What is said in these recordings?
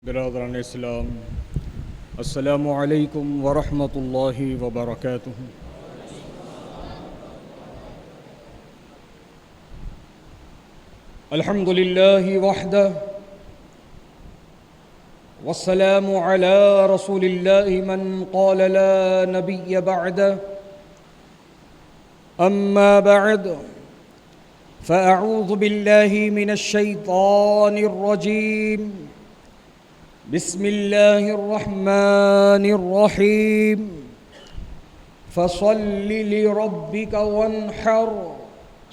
برادران اسلام، السلام علیکم ورحمۃ اللہ وبرکاتہ۔ الحمد للہ وحدہ والسلام علی رسول اللہ من قال لا نبی بعدہ، اما بعد فاعوذ باللہ من الشیطان الرجیم، بسم اللہ الرحمن الرحیم، فصل لربک وانحر،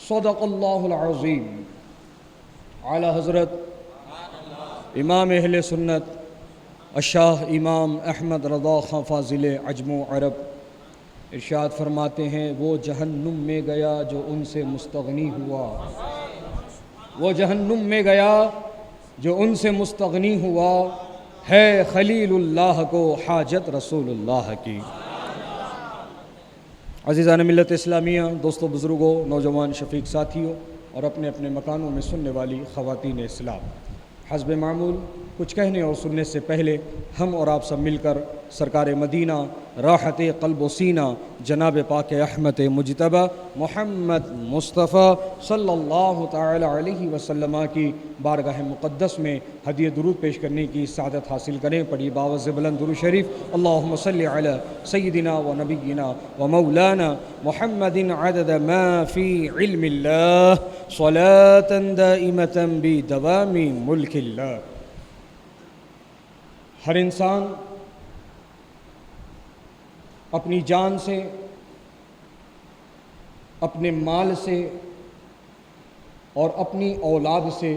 صدق اللہ العظیم۔ اعلی حضرت امام اہل سنت الشاہ امام احمد رضا خاں فاضل عجم و عرب ارشاد فرماتے ہیں، وہ جہنم میں گیا جو ان سے مستغنی ہوا، وہ جہنم میں گیا جو ان سے مستغنی ہوا، ہے خلیل اللہ کو حاجت رسول اللہ کی۔ عزیزان ملت اسلامیہ، دوستو، بزرگوں، نوجوان شفیق ساتھیوں اور اپنے اپنے مکانوں میں سننے والی خواتین اسلام، حسب معمول کچھ کہنے اور سننے سے پہلے ہم اور آپ سب مل کر سرکار مدینہ راحت قلب و سینہ جناب پاک احمد مجتبی محمد مصطفیٰ صلی اللہ تعالی علیہ وسلم کی بارگاہ مقدس میں ہدیہ درود پیش کرنے کی سعادت حاصل کریں۔ پڑھی باوز بلند درود شریف، اللہم صلی علی سیدنا و نبینا و مولانا محمد عدد ما فی علم اللہ صلاة دائمة بدوام ملک اللہ۔ ہر انسان اپنی جان سے، اپنے مال سے اور اپنی اولاد سے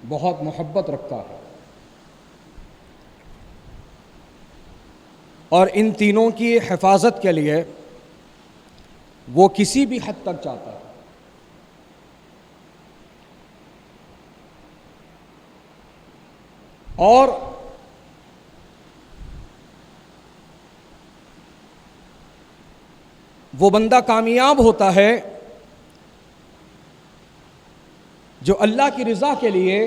بہت محبت رکھتا ہے، اور ان تینوں کی حفاظت کے لیے وہ کسی بھی حد تک چاہتا ہے۔ اور وہ بندہ کامیاب ہوتا ہے جو اللہ کی رضا کے لیے،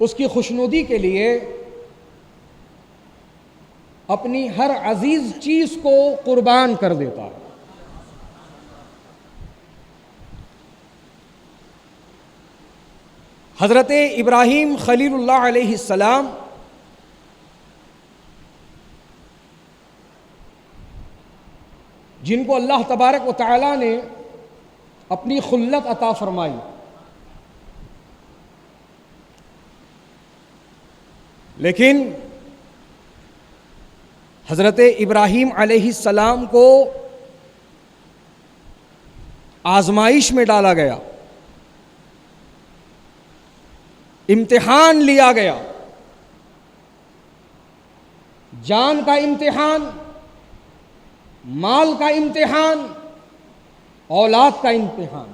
اس کی خوشنودی کے لیے اپنی ہر عزیز چیز کو قربان کر دیتا ہے۔ حضرت ابراہیم خلیل اللہ علیہ السلام جن کو اللہ تبارک و تعالی نے اپنی خلت عطا فرمائی، لیکن حضرت ابراہیم علیہ السلام کو آزمائش میں ڈالا گیا، امتحان لیا گیا، جان کا امتحان، مال کا امتحان، اولاد کا امتحان۔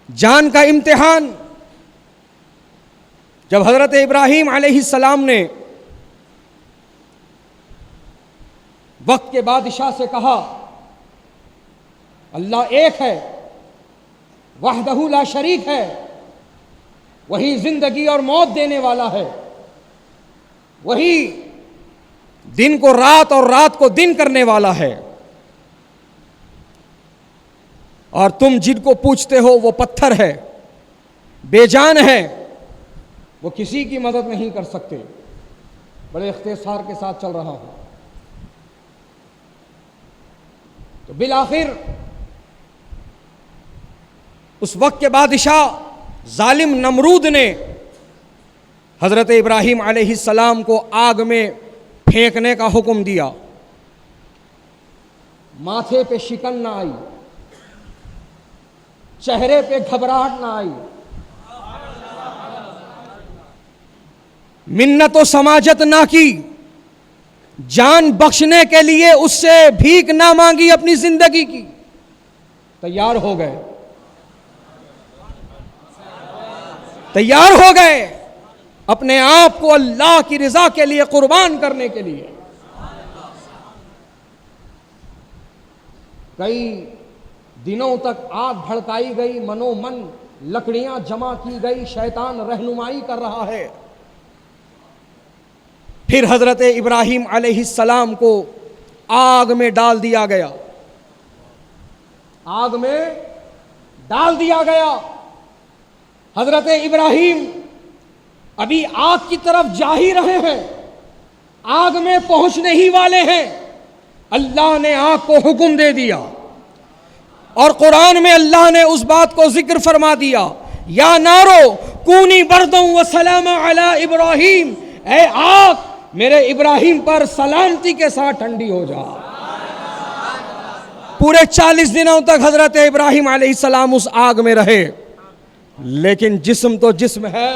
جان کا امتحان، جب حضرت ابراہیم علیہ السلام نے وقت کے بادشاہ سے کہا، اللہ ایک ہے، وحدہ لا شریک ہے، وہی زندگی اور موت دینے والا ہے، وہی دن کو رات اور رات کو دن کرنے والا ہے، اور تم جن کو پوچھتے ہو وہ پتھر ہے، بے جان ہے، وہ کسی کی مدد نہیں کر سکتے۔ بڑے اختصار کے ساتھ چل رہا ہوں۔ تو بالآخر اس وقت کے بادشاہ ظالم نمرود نے حضرت ابراہیم علیہ السلام کو آگ میں پھینکنے کا حکم دیا۔ ماتھے پہ شکن نہ آئی، چہرے پہ گھبراہٹ نہ آئی، منت و سماجت نہ کی، جان بخشنے کے لیے اس سے بھیک نہ مانگی، اپنی زندگی کی تیار ہو گئے، تیار ہو گئے اپنے آپ کو اللہ کی رضا کے لیے قربان کرنے کے لیے۔ کئی دنوں تک آگ بھڑکائی گئی، منو من لکڑیاں جمع کی گئی، شیطان رہنمائی کر رہا ہے۔ پھر حضرت ابراہیم علیہ السلام کو آگ میں ڈال دیا گیا، آگ میں ڈال دیا گیا۔ حضرت ابراہیم ابھی آگ کی طرف جا ہی رہے ہیں، آگ میں پہنچنے ہی والے ہیں، اللہ نے آگ کو حکم دے دیا، اور قرآن میں اللہ نے اس بات کو ذکر فرما دیا، یا نارو کونی بردوں وسلاما علی ابراہیم، اے آگ میرے ابراہیم پر سلامتی کے ساتھ ٹھنڈی ہو جا۔ پورے 40 دنوں تک حضرت ابراہیم علیہ السلام اس آگ میں رہے، لیکن جسم تو جسم ہے،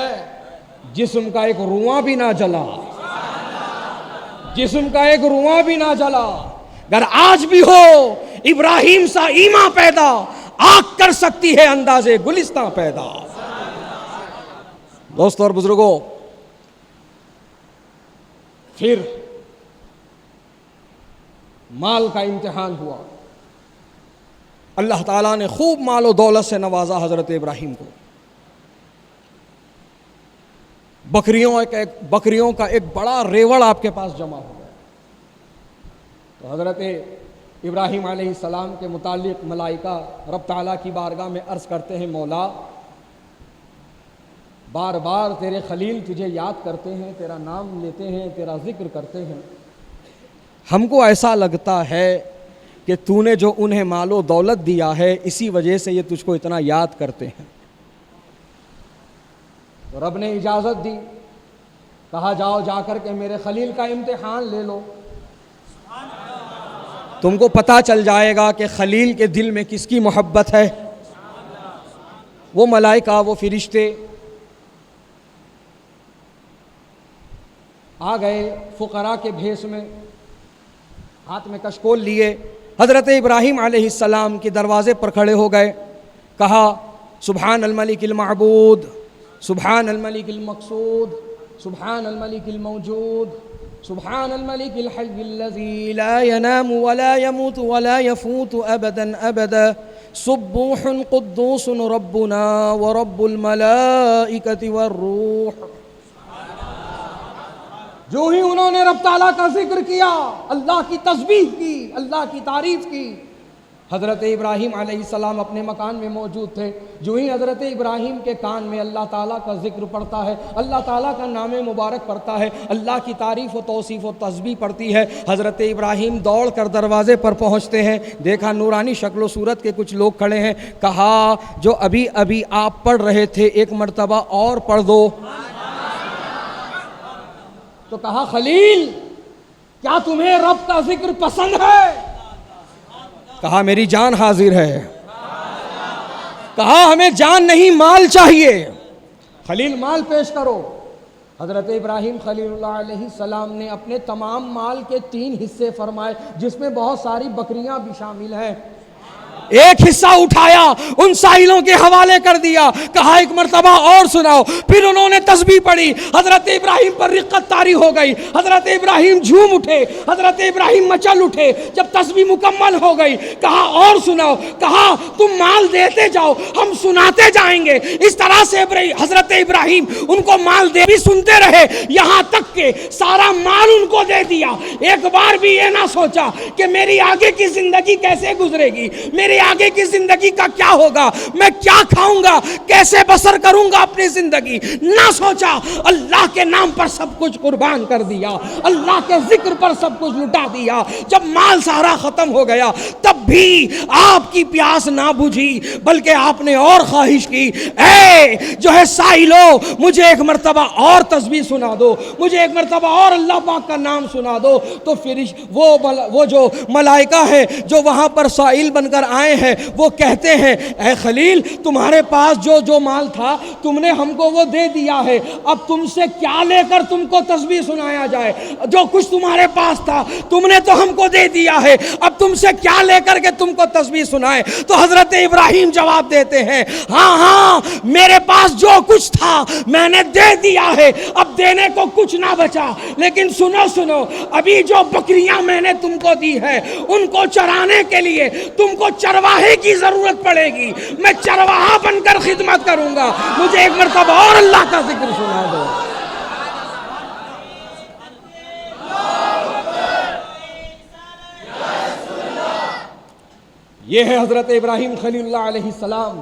جسم کا ایک رواں بھی نہ جلا، جسم کا ایک رواں بھی نہ جلا۔ اگر آج بھی ہو ابراہیم سا ایمان پیدا، آگ کر سکتی ہے اندازے گلستان پیدا۔ دوستو اور بزرگوں، پھر مال کا امتحان ہوا، اللہ تعالیٰ نے خوب مال و دولت سے نوازا حضرت ابراہیم کو۔ بکریوں کا ایک بڑا ریوڑ آپ کے پاس جمع ہو گیا۔ تو حضرت ابراہیم علیہ السلام کے متعلق ملائکہ رب تعالیٰ کی بارگاہ میں عرض کرتے ہیں، مولا بار بار تیرے خلیل تجھے یاد کرتے ہیں، تیرا نام لیتے ہیں، تیرا ذکر کرتے ہیں، ہم کو ایسا لگتا ہے کہ تو نے جو انہیں مال و دولت دیا ہے اسی وجہ سے یہ تجھ کو اتنا یاد کرتے ہیں۔ تو رب نے اجازت دی، کہا جاؤ جا کر کے میرے خلیل کا امتحان لے لو، تم کو پتہ چل جائے گا کہ خلیل کے دل میں کس کی محبت ہے۔ وہ ملائکہ، وہ فرشتے آ گئے فقراء کے بھیس میں، ہاتھ میں کشکول لیے، حضرت ابراہیم علیہ السلام کے دروازے پر کھڑے ہو گئے، کہا سبحان الملک المعبود، سبحان الملک المقصود، سبحان الملک الموجود، سبحان الملک الحی الذی لا ينام ولا يموت ولا يفوت ابدا ابدا، سبوح قدوس ربنا ورب الملائکۃ والروح۔ جو ہی انہوں نے رب تعالیٰ کا ذکر کیا، اللہ کی تسبیح کی، اللہ کی تعریف کی، حضرت ابراہیم علیہ السلام اپنے مکان میں موجود تھے، جو ہی حضرت ابراہیم کے کان میں اللہ تعالیٰ کا ذکر پڑتا ہے، اللہ تعالیٰ کا نام مبارک پڑتا ہے، اللہ کی تعریف و توصیف و تسبیح پڑتی ہے، حضرت ابراہیم دوڑ کر دروازے پر پہنچتے ہیں، دیکھا نورانی شکل و صورت کے کچھ لوگ کھڑے ہیں، کہا جو ابھی ابھی آپ پڑھ رہے تھے ایک مرتبہ اور پڑھ دو۔ تو کہا خلیل کیا تمہیں رب کا ذکر پسند ہے؟ کہا میری جان حاضر ہے۔ کہا ہمیں جان نہیں مال چاہیے۔ خلیل مال پیش کرو۔ حضرت ابراہیم خلیل اللہ علیہ السلام نے اپنے تمام مال کے 3 حصے فرمائے، جس میں بہت ساری بکریاں بھی شامل ہیں۔ ایک حصہ اٹھایا، ان سائلوں کے حوالے کر دیا، کہا ایک مرتبہ اور سناؤ۔ پھر انہوں نے تسبیح پڑھی، حضرت ابراہیم پر رقت طاری ہو گئی، حضرت ابراہیم جھوم اٹھے، حضرت ابراہیم مچل اٹھے۔ جب تسبیح مکمل ہو گئی کہا اور سناؤ، کہا تم مال دیتے جاؤ ہم سناتے جائیں گے۔ اس طرح سے حضرت ابراہیم ان کو مال دے بھی سنتے رہے، یہاں تک کہ سارا مال ان کو دے دیا۔ ایک بار بھی یہ نہ سوچا کہ میری آگے کی زندگی کیسے گزرے گی، میری آگے کی زندگی کا کیا ہوگا، میں کیا کھاؤں گا، کیسے بسر کروں گا اپنی زندگی، نہ سوچا۔ اللہ کے نام پر سب کچھ قربان کر دیا، اللہ کے ذکر پر سب کچھ لٹا دیا۔ جب مال سارا ختم ہو گیا تب بھی آپ کی پیاس نہ بجھی، بلکہ آپ نے اور خواہش کی، اے جو ہے سائلو مجھے ایک مرتبہ اور تسبیح سنا دو، مجھے ایک مرتبہ اور اللہ پاک کا نام سنا دو۔ تو پھر وہ جو ملائکہ ہے جو وہاں پر سائل بن کر آئے ہیں وہ کہتے ہیں اے خلیل تمہارے پاس جو مال تھا تم نے ہم کو وہ دے دیا ہے، اب تم سے کیا لے کر تم کو تسبیح سنایا جائے، جو کچھ تمہارے پاس تھا تم نے تو ہم کو دے دیا ہے، اب تم سے کیا لے کر کے تم کو تسبیح سنائے۔ تو حضرت ابراہیم جواب دیتے ہیں ہاں ہاں میرے پاس جو کچھ تھا میں نے دے دیا ہے، اب دینے کو کچھ نہ بچا، لیکن سنو ابھی جو بکریاں میں نے تم کو دی ہے ان کو چرانے کے لیے تم کو چرواہے کی ضرورت پڑے گی، میں چرواہا بن کر خدمت کروں گا۔ مجھے ایک مرتبہ اور اللہ کا ذکر سنا دو۔ یہ ہے حضرت ابراہیم خلیل اللہ علیہ السلام،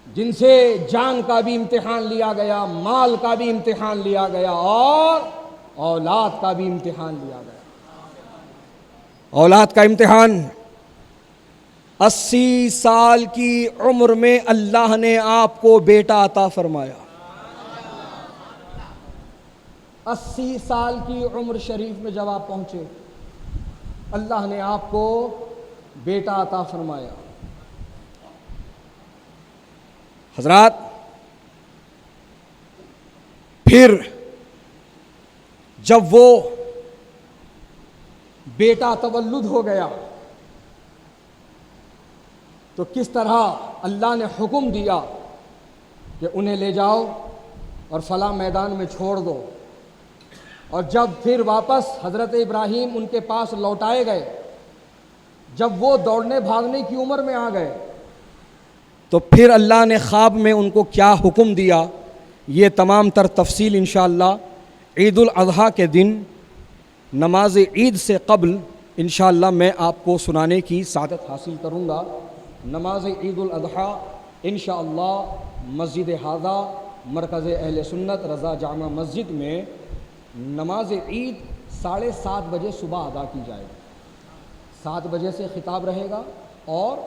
جن سے جان کا بھی امتحان لیا گیا، مال کا بھی امتحان لیا گیا، اور اولاد کا بھی امتحان لیا گیا۔ اولاد کا امتحان 80 سال کی عمر میں اللہ نے آپ کو بیٹا عطا فرمایا۔ 80 سال کی عمر شریف میں جب آپ پہنچے، اللہ نے آپ کو بیٹا عطا فرمایا۔ حضرات، پھر جب وہ بیٹا تولد ہو گیا تو کس طرح اللہ نے حکم دیا کہ انہیں لے جاؤ اور فلاں میدان میں چھوڑ دو، اور جب پھر واپس حضرت ابراہیم ان کے پاس لوٹائے گئے، جب وہ دوڑنے بھاگنے کی عمر میں آ گئے تو پھر اللہ نے خواب میں ان کو کیا حکم دیا، یہ تمام تر تفصیل انشاءاللہ عید الاضحیٰ کے دن نماز عید سے قبل انشاءاللہ میں آپ کو سنانے کی سعادت حاصل کروں گا۔ نماز عید الاضحیٰ انشاءاللہ مسجد ہاذا مرکز اہل سنت رضا جامع مسجد میں نماز عید 7:30 بجے صبح ادا کی جائے گی۔ 7 بجے سے خطاب رہے گا اور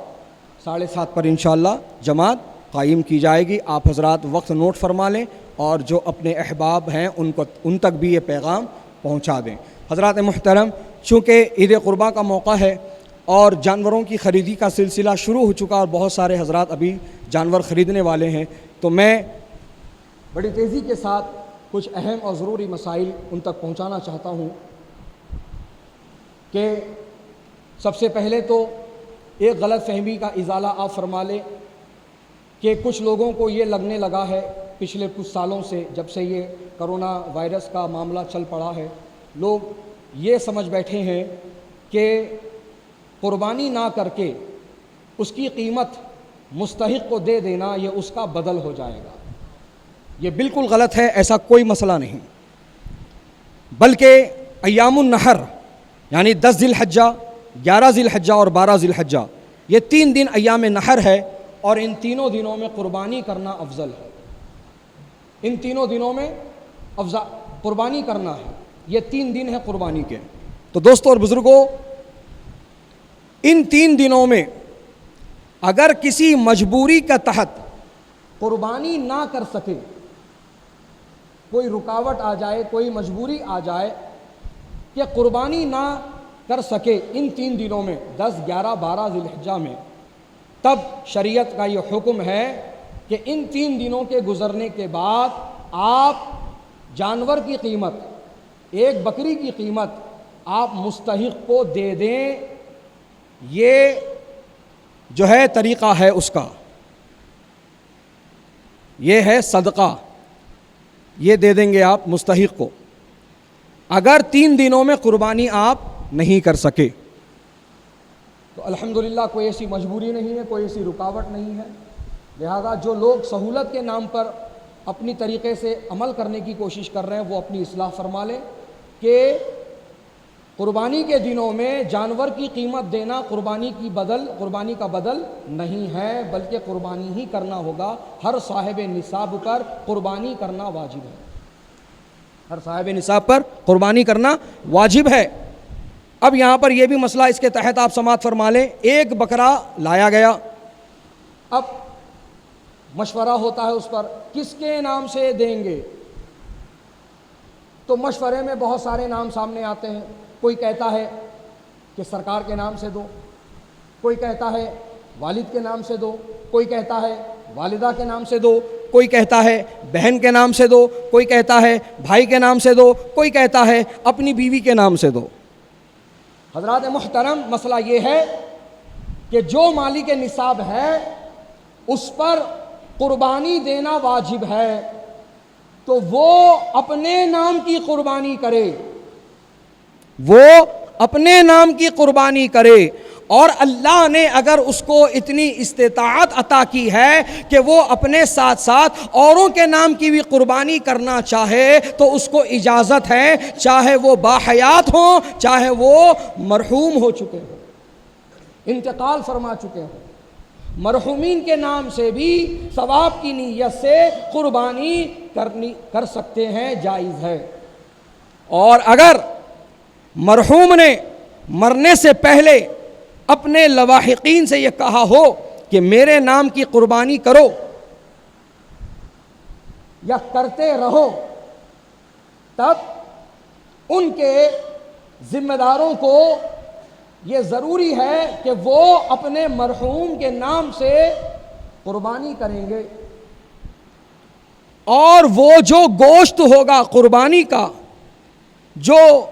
7:30 پر انشاءاللہ جماعت قائم کی جائے گی۔ آپ حضرات وقت نوٹ فرما لیں اور جو اپنے احباب ہیں ان تک بھی یہ پیغام پہنچا دیں۔ حضرات محترم، چونکہ عید قرباں کا موقع ہے اور جانوروں کی خریدی کا سلسلہ شروع ہو چکا اور بہت سارے حضرات ابھی جانور خریدنے والے ہیں، تو میں بڑی تیزی کے ساتھ کچھ اہم اور ضروری مسائل ان تک پہنچانا چاہتا ہوں کہ سب سے پہلے تو ایک غلط فہمی کا ازالہ آپ فرما لیں کہ کچھ لوگوں کو یہ لگنے لگا ہے پچھلے کچھ سالوں سے، جب سے یہ کرونا وائرس کا معاملہ چل پڑا ہے، لوگ یہ سمجھ بیٹھے ہیں کہ قربانی نہ کر کے اس کی قیمت مستحق کو دے دینا یہ اس کا بدل ہو جائے گا۔ یہ بالکل غلط ہے، ایسا کوئی مسئلہ نہیں، بلکہ ایام النحر یعنی 10 ذی الحجہ، 11 ذی الحجہ اور 12 ذی الحجہ، یہ 3 دن ایام نحر ہے اور ان تینوں دنوں میں قربانی کرنا افضل ہے۔ ان تینوں دنوں میں قربانی کرنا ہے، یہ 3 دن ہیں قربانی کے۔ تو دوستو اور بزرگوں، ان 3 دنوں میں اگر کسی مجبوری کا تحت قربانی نہ کر سکے، کوئی رکاوٹ آ جائے، کوئی مجبوری آ جائے کہ قربانی نہ کر سکے ان 3 دنوں میں 10، 11، 12 ذی الحجہ میں، تب شریعت کا یہ حکم ہے کہ ان 3 دنوں کے گزرنے کے بعد آپ جانور کی قیمت، ایک بکری کی قیمت آپ مستحق کو دے دیں۔ یہ جو ہے طریقہ ہے اس کا، یہ ہے صدقہ، یہ دے دیں گے آپ مستحق کو اگر 3 دنوں میں قربانی آپ نہیں کر سکے تو الحمدللہ کوئی ایسی مجبوری نہیں ہے، کوئی ایسی رکاوٹ نہیں ہے۔ لہذا جو لوگ سہولت کے نام پر اپنی طریقے سے عمل کرنے کی کوشش کر رہے ہیں وہ اپنی اصلاح فرما لیں کہ قربانی کے دنوں میں جانور کی قیمت دینا قربانی کا بدل نہیں ہے، بلکہ قربانی ہی کرنا ہوگا۔ ہر صاحب نصاب پر قربانی کرنا واجب ہے، ہر صاحب نصاب پر قربانی کرنا واجب ہے۔ اب یہاں پر یہ بھی مسئلہ اس کے تحت آپ سماعت فرما لیں، ایک بکرا لایا گیا، اب مشورہ ہوتا ہے اس پر کس کے نام سے دیں گے، تو مشورے میں بہت سارے نام سامنے آتے ہیں۔ کوئی کہتا ہے کہ سرکار کے نام سے دو، کوئی کہتا ہے والد کے نام سے دو، کوئی کہتا ہے والدہ کے نام سے دو، کوئی کہتا ہے بہن کے نام سے دو، کوئی کہتا ہے بھائی کے نام سے دو، کوئی کہتا ہے اپنی بیوی کے نام سے دو۔ حضرات محترم، مسئلہ یہ ہے کہ جو مالک نصاب ہے اس پر قربانی دینا واجب ہے تو وہ اپنے نام کی قربانی کرے، وہ اپنے نام کی قربانی کرے، اور اللہ نے اگر اس کو اتنی استطاعت عطا کی ہے کہ وہ اپنے ساتھ ساتھ اوروں کے نام کی بھی قربانی کرنا چاہے تو اس کو اجازت ہے، چاہے وہ باحیات ہوں، چاہے وہ مرحوم ہو چکے ہوں، انتقال فرما چکے ہوں۔ مرحومین کے نام سے بھی ثواب کی نیت سے قربانی کر سکتے ہیں، جائز ہے۔ اور اگر مرحوم نے مرنے سے پہلے اپنے لواحقین سے یہ کہا ہو کہ میرے نام کی قربانی کرو یا کرتے رہو، تب ان کے ذمہ داروں کو یہ ضروری ہے کہ وہ اپنے مرحوم کے نام سے قربانی کریں گے، اور وہ جو گوشت ہوگا قربانی کا، جو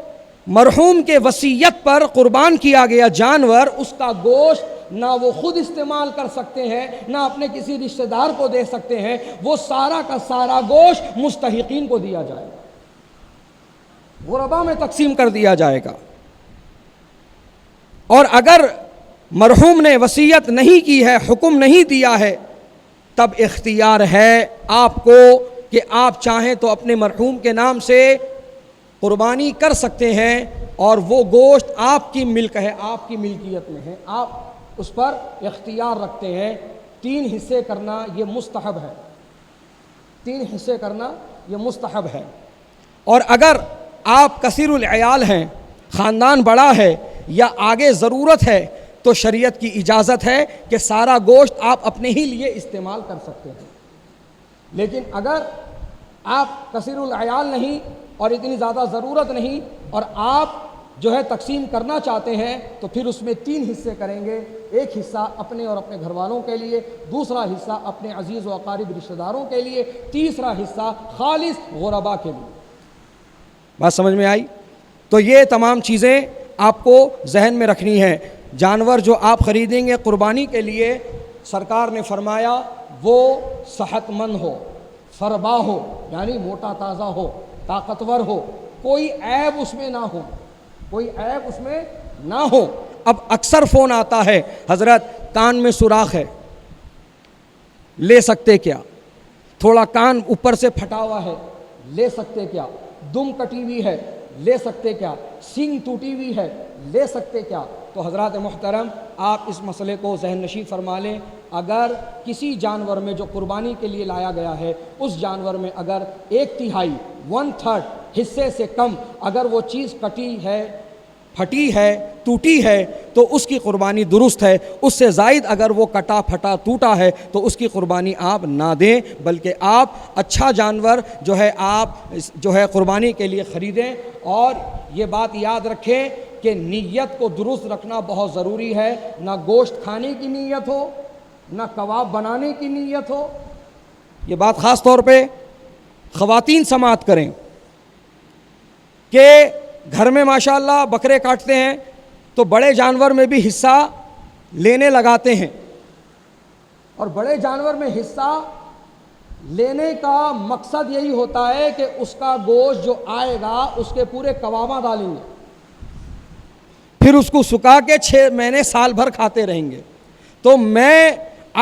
مرحوم کے وصیت پر قربان کیا گیا جانور، اس کا گوشت نہ وہ خود استعمال کر سکتے ہیں، نہ اپنے کسی رشتہ دار کو دے سکتے ہیں، وہ سارا کا سارا گوشت مستحقین کو دیا جائے گا، غربا میں تقسیم کر دیا جائے گا۔ اور اگر مرحوم نے وصیت نہیں کی ہے، حکم نہیں دیا ہے، تب اختیار ہے آپ کو کہ آپ چاہیں تو اپنے مرحوم کے نام سے قربانی کر سکتے ہیں، اور وہ گوشت آپ کی ملک ہے، آپ کی ملکیت میں ہے، آپ اس پر اختیار رکھتے ہیں۔ 3 حصے کرنا یہ مستحب ہے، 3 حصے کرنا یہ مستحب ہے۔ اور اگر آپ کثیر العیال ہیں، خاندان بڑا ہے یا آگے ضرورت ہے، تو شریعت کی اجازت ہے کہ سارا گوشت آپ اپنے ہی لیے استعمال کر سکتے ہیں۔ لیکن اگر آپ کثیر العیال نہیں اور اتنی زیادہ ضرورت نہیں، اور آپ جو ہے تقسیم کرنا چاہتے ہیں، تو پھر اس میں 3 حصے کریں گے۔ ایک حصہ اپنے اور اپنے گھر والوں کے لیے، دوسرا حصہ اپنے عزیز و اقارب رشتہ داروں کے لیے، تیسرا حصہ خالص غربا کے لیے۔ بات سمجھ میں آئی؟ تو یہ تمام چیزیں آپ کو ذہن میں رکھنی ہے۔ جانور جو آپ خریدیں گے قربانی کے لیے، سرکار نے فرمایا وہ صحت مند ہو، فربا ہو، یعنی موٹا تازہ ہو، طاقتور ہو، کوئی عیب اس میں نہ ہو، کوئی عیب اس میں نہ ہو۔ اب اکثر فون آتا ہے، حضرت کان میں سوراخ ہے، لے سکتے کیا؟ تھوڑا کان اوپر سے پھٹا ہوا ہے، لے سکتے کیا؟ دم کٹی ہوئی ہے، لے سکتے کیا؟ سینگ ٹوٹی ہوئی ہے، لے سکتے کیا؟ تو حضرات محترم، آپ اس مسئلے کو ذہن نشین فرما لیں۔ اگر کسی جانور میں جو قربانی کے لیے لایا گیا ہے، اس جانور میں اگر 1/3 1/3 حصے سے کم اگر وہ چیز کٹی ہے، پھٹی ہے، ٹوٹی ہے، تو اس کی قربانی درست ہے۔ اس سے زائد اگر وہ کٹا پھٹا ٹوٹا ہے تو اس کی قربانی آپ نہ دیں، بلکہ آپ اچھا جانور جو ہے آپ جو ہے قربانی کے لیے خریدیں۔ اور یہ بات یاد رکھیں کہ نیت کو درست رکھنا بہت ضروری ہے، نہ گوشت کھانے کی نیت ہو، نہ کباب بنانے کی نیت ہو۔ یہ بات خاص طور پہ خواتین سماعت کریں کہ گھر میں ماشاءاللہ بکرے کاٹتے ہیں تو بڑے جانور میں بھی حصہ لینے لگاتے ہیں، اور بڑے جانور میں حصہ لینے کا مقصد یہی ہوتا ہے کہ اس کا گوشت جو آئے گا اس کے پورے کباباں ڈالیں گے، پھر اس کو سکھا کے 6 مہینے سال بھر کھاتے رہیں گے۔ تو میں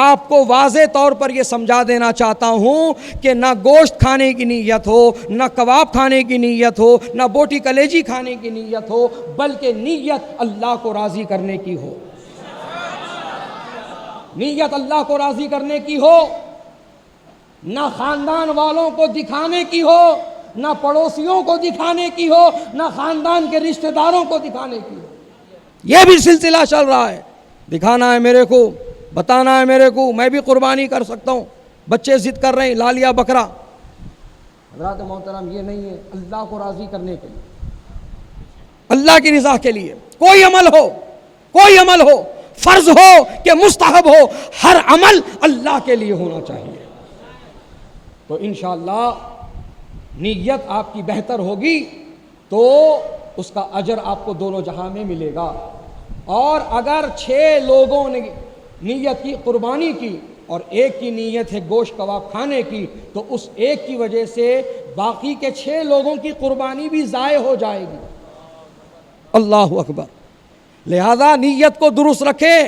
آپ کو واضح طور پر یہ سمجھا دینا چاہتا ہوں کہ نہ گوشت کھانے کی نیت ہو، نہ کباب کھانے کی نیت ہو، نہ بوٹی کلیجی کھانے کی نیت ہو، بلکہ نیت اللہ کو راضی کرنے کی ہو، نیت اللہ کو راضی کرنے کی ہو، نہ خاندان والوں کو دکھانے کی ہو، نہ پڑوسیوں کو دکھانے کی ہو، نہ خاندان کے رشتہ داروں کو دکھانے کی ہو۔ یہ بھی سلسلہ چل رہا ہے، دکھانا ہے میرے کو، بتانا ہے میرے کو، میں بھی قربانی کر سکتا ہوں، بچے ضد کر رہے ہیں لا لیا بکرا۔ حضرات محترم، یہ نہیں ہے، اللہ کو راضی کرنے کے لیے، اللہ کی رضا کے لیے کوئی عمل ہو، کوئی عمل ہو، فرض ہو کہ مستحب ہو، ہر عمل اللہ کے لیے ہونا چاہیے۔ تو انشاءاللہ نیت آپ کی بہتر ہوگی تو اس کا اجر آپ کو دونوں جہاں میں ملے گا۔ اور اگر 6 لوگوں نے نیت کی، قربانی کی، اور ایک کی نیت ہے گوشت کباب کھانے کی، تو اس ایک کی وجہ سے باقی کے 6 لوگوں کی قربانی بھی ضائع ہو جائے گی۔ اللہ اکبر۔ لہذا نیت کو درست رکھیں،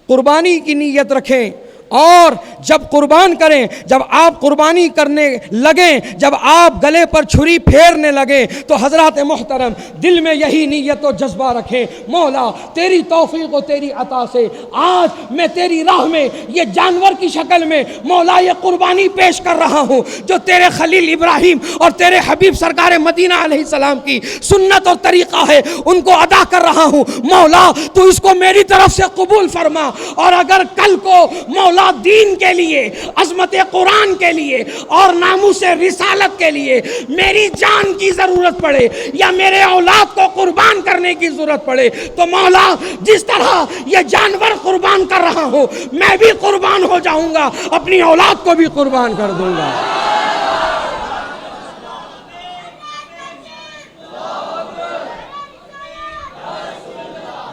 قربانی کی نیت رکھیں، اور جب قربان کریں، جب آپ قربانی کرنے لگیں، جب آپ گلے پر چھری پھیرنے لگیں، تو حضرات محترم دل میں یہی نیت و جذبہ رکھیں، مولا تیری توفیق و تیری عطا سے آج میں تیری راہ میں یہ جانور کی شکل میں مولا یہ قربانی پیش کر رہا ہوں، جو تیرے خلیل ابراہیم اور تیرے حبیب سرکار مدینہ علیہ السلام کی سنت اور طریقہ ہے، ان کو ادا کر رہا ہوں۔ مولا تو اس کو میری طرف سے قبول فرما، اور اگر کل کو مولا دین کے لیے، عظمت قرآن کے لیے اور ناموس رسالت کے لیے میری جان کی ضرورت پڑے یا میرے اولاد کو قربان کرنے کی ضرورت پڑے، تو مولا جس طرح یہ جانور قربان کر رہا ہوں میں بھی قربان ہو جاؤں گا، اپنی اولاد کو بھی قربان کر دوں گا۔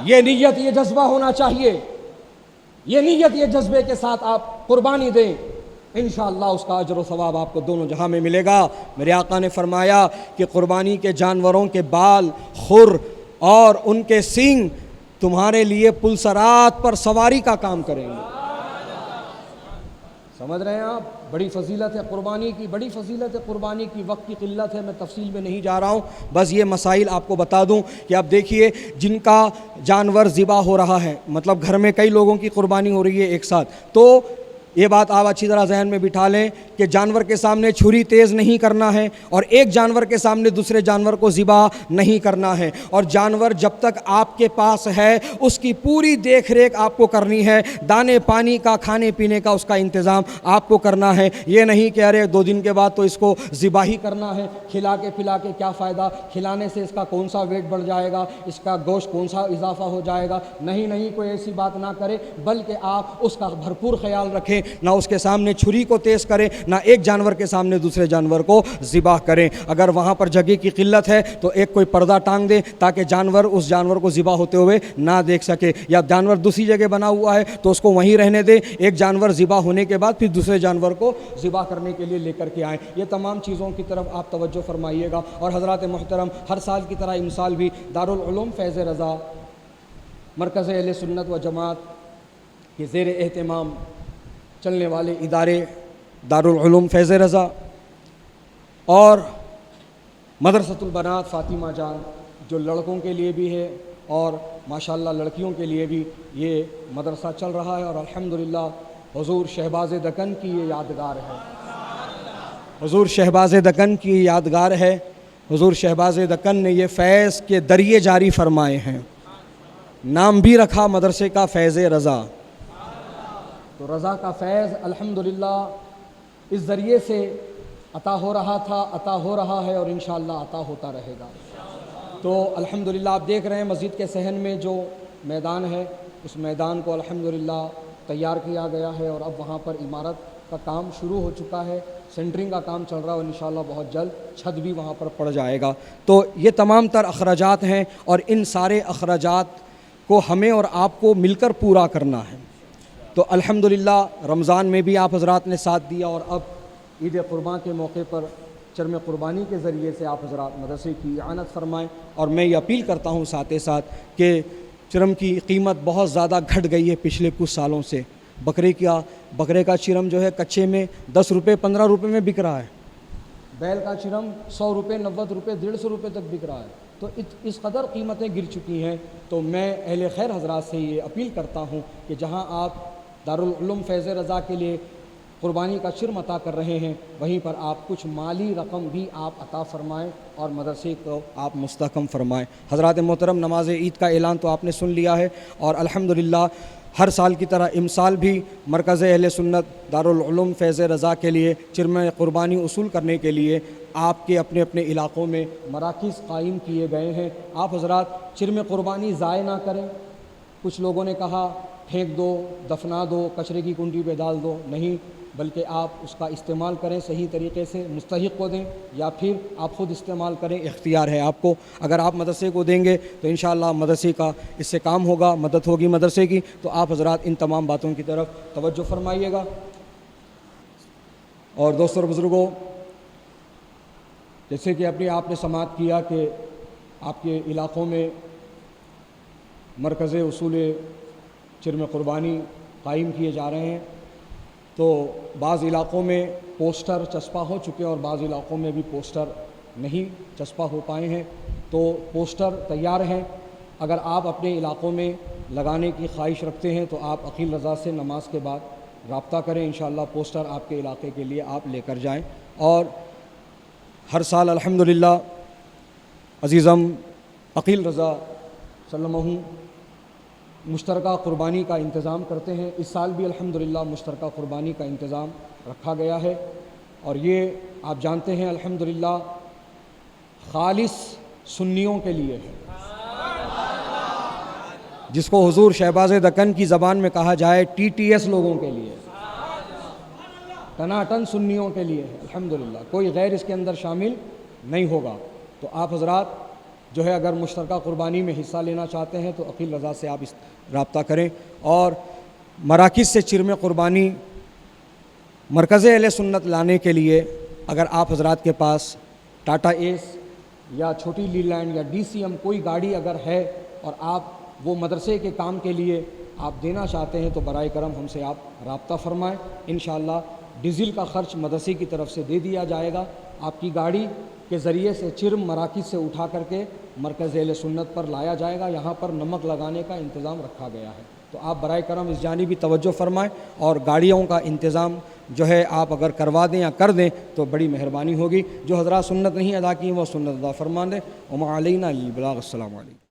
یہ نیت، یہ جذبہ ہونا چاہیے، یہ نیت، یہ جذبے کے ساتھ آپ قربانی دیں، انشاءاللہ اس کا اجر و ثواب آپ کو دونوں جہاں میں ملے گا۔ میرے آقا نے فرمایا کہ قربانی کے جانوروں کے بال، خر اور ان کے سینگ تمہارے لیے پلسرات پر سواری کا کام کریں گے۔ سمجھ رہے ہیں آپ؟ بڑی فضیلت ہے قربانی کی، بڑی فضیلت ہے قربانی کی۔ وقت کی قلت ہے، میں تفصیل میں نہیں جا رہا ہوں، بس یہ مسائل آپ کو بتا دوں کہ آپ دیکھیے جن کا جانور ذبح ہو رہا ہے، مطلب گھر میں کئی لوگوں کی قربانی ہو رہی ہے ایک ساتھ، تو یہ بات آپ اچھی طرح ذہن میں بٹھا لیں کہ جانور کے سامنے چھری تیز نہیں کرنا ہے، اور ایک جانور کے سامنے دوسرے جانور کو ذبح نہیں کرنا ہے، اور جانور جب تک آپ کے پاس ہے اس کی پوری دیکھ ریکھ آپ کو کرنی ہے، دانے پانی کا، کھانے پینے کا اس کا انتظام آپ کو کرنا ہے۔ یہ نہیں کہ ارے 2 دن کے بعد تو اس کو ذبح ہی کرنا ہے، کھلا کے پلا کے کیا فائدہ، کھلانے سے اس کا کون سا ویٹ بڑھ جائے گا، اس کا گوشت کون سا اضافہ ہو جائے گا۔ نہیں، کوئی ایسی بات نہ کرے، بلکہ آپ اس کا بھرپور خیال رکھیں، نہ اس کے سامنے چھری کو تیز کریں، نہ ایک جانور کے سامنے دوسرے جانور کو ذبح کریں۔ اگر وہاں پر جگہ کی قلت ہے تو ایک کوئی پردہ ٹانگ دیں تاکہ جانور اس جانور کو ذبح ہوتے ہوئے نہ دیکھ سکے، یا جانور دوسری جگہ بنا ہوا ہے تو اس کو وہیں رہنے دیں، ایک جانور ذبح ہونے کے بعد پھر دوسرے جانور کو ذبح کرنے کے لیے لے کر کے آئیں۔ یہ تمام چیزوں کی طرف آپ توجہ فرمائیے گا۔ اور حضرات محترم ہر سال کی طرح امسال بھی دارالعلوم فیض رضا مرکز اہل سنت و جماعت کے زیر اہتمام چلنے والے ادارے دارالعلوم فیض رضا اور مدرسۃ البنات فاطمہ جان، جو لڑکوں کے لیے بھی ہے اور ماشاءاللہ لڑکیوں کے لیے بھی یہ مدرسہ چل رہا ہے، اور الحمدللہ حضور شہباز دکن کی یہ یادگار ہے، حضور شہباز دکن کی یادگار ہے۔ حضور شہباز دکن نے یہ فیض کے دریے جاری فرمائے ہیں، نام بھی رکھا مدرسے کا فیض رضا۔ تو رضا کا فیض الحمدللہ اس ذریعے سے عطا ہو رہا تھا، عطا ہو رہا ہے، اور انشاءاللہ عطا ہوتا رہے گا۔ تو الحمدللہ آپ دیکھ رہے ہیں مسجد کے صحن میں جو میدان ہے، اس میدان کو الحمدللہ تیار کیا گیا ہے، اور اب وہاں پر عمارت کا کام شروع ہو چکا ہے، سینٹرنگ کا کام چل رہا ہے، اور انشاءاللہ بہت جلد چھت بھی وہاں پر پڑ جائے گا۔ تو یہ تمام تر اخراجات ہیں، اور ان سارے اخراجات کو ہمیں اور آپ کو مل کر پورا کرنا ہے۔ تو الحمدللہ رمضان میں بھی آپ حضرات نے ساتھ دیا، اور اب عید قرباں کے موقع پر چرم قربانی کے ذریعے سے آپ حضرات مدرسے کی اعانت فرمائیں۔ اور میں یہ اپیل کرتا ہوں ساتھ ساتھ کہ چرم کی قیمت بہت زیادہ گھٹ گئی ہے پچھلے کچھ سالوں سے۔ بکرے کا چرم جو ہے کچے میں 10 روپے 15 روپے میں بک رہا ہے، بیل کا چرم 100 روپے 90 روپے 150 روپے تک بک رہا ہے۔ تو اس قدر قیمتیں گر چکی ہیں۔ تو میں اہل خیر حضرات سے یہ اپیل کرتا ہوں کہ جہاں آپ دارالعلوم فیض رضا کے لیے قربانی کا چرم عطا کر رہے ہیں، وہیں پر آپ کچھ مالی رقم بھی آپ عطا فرمائیں اور مدرسے کو آپ مستحکم فرمائیں۔ حضرات محترم نماز عید کا اعلان تو آپ نے سن لیا ہے، اور الحمدللہ ہر سال کی طرح امسال بھی مرکز اہل سنت دارالعلوم فیض رضا کے لیے چرم قربانی اصول کرنے کے لیے آپ کے اپنے اپنے علاقوں میں مراکز قائم کیے گئے ہیں۔ آپ حضرات چرم قربانی ضائع نہ کریں۔ کچھ لوگوں نے کہا پھینک دو، دفنا دو، کچرے کی کنڈی پہ ڈال دو، نہیں، بلکہ آپ اس کا استعمال کریں صحیح طریقے سے، مستحق کو دیں یا پھر آپ خود استعمال کریں، اختیار ہے آپ کو۔ اگر آپ مدرسے کو دیں گے تو انشاءاللہ مدرسے کا اس سے کام ہوگا، مدد ہوگی مدرسے کی۔ تو آپ حضرات ان تمام باتوں کی طرف توجہ فرمائیے گا۔ اور دوستوں اور بزرگوں، جیسے کہ آپ نے سماعت کیا کہ آپ کے علاقوں میں مرکز اصول چرم قربانی قائم کیے جا رہے ہیں، تو بعض علاقوں میں پوسٹر چسپاں ہو چکے ہیں اور بعض علاقوں میں بھی پوسٹر نہیں چسپاں ہو پائے ہیں۔ تو پوسٹر تیار ہیں، اگر آپ اپنے علاقوں میں لگانے کی خواہش رکھتے ہیں تو آپ عقیل رضا سے نماز کے بعد رابطہ کریں، انشاءاللہ پوسٹر آپ کے علاقے کے لیے آپ لے کر جائیں۔ اور ہر سال الحمدللہ عزیزم عقیل رضا صلی اللہ علیہ وسلم مشترکہ قربانی کا انتظام کرتے ہیں۔ اس سال بھی الحمدللہ مشترکہ قربانی کا انتظام رکھا گیا ہے، اور یہ آپ جانتے ہیں الحمدللہ خالص سنیوں کے لیے ہے، جس کو حضور شہباز دکن کی زبان میں کہا جائے TTS لوگوں کے لیے، ٹناٹن سنیوں کے لیے ہے الحمدللہ، کوئی غیر اس کے اندر شامل نہیں ہوگا۔ تو آپ حضرات جو ہے اگر مشترکہ قربانی میں حصہ لینا چاہتے ہیں تو عقیل رضا سے آپ رابطہ کریں۔ اور مراکز سے چرم قربانی مرکز اہل سنت لانے کے لیے اگر آپ حضرات کے پاس ٹاٹا ایس یا چھوٹی لیلینڈ یا DCM کوئی گاڑی اگر ہے اور آپ وہ مدرسے کے کام کے لیے آپ دینا چاہتے ہیں تو برائے کرم ہم سے آپ رابطہ فرمائیں، انشاءاللہ ڈیزل کا خرچ مدرسے کی طرف سے دے دیا جائے گا۔ آپ کی گاڑی کے ذریعے سے چرم مراکز سے اٹھا کر کے مرکز اہل سنت پر لایا جائے گا، یہاں پر نمک لگانے کا انتظام رکھا گیا ہے۔ تو آپ برائے کرم اس جانب بھی توجہ فرمائیں، اور گاڑیوں کا انتظام جو ہے آپ اگر کروا دیں یا کر دیں تو بڑی مہربانی ہوگی۔ جو حضرات سنت نہیں ادا کی وہ سنت ادا فرما دیں۔ وما علینا الا البلاغ۔ السلام علیکم۔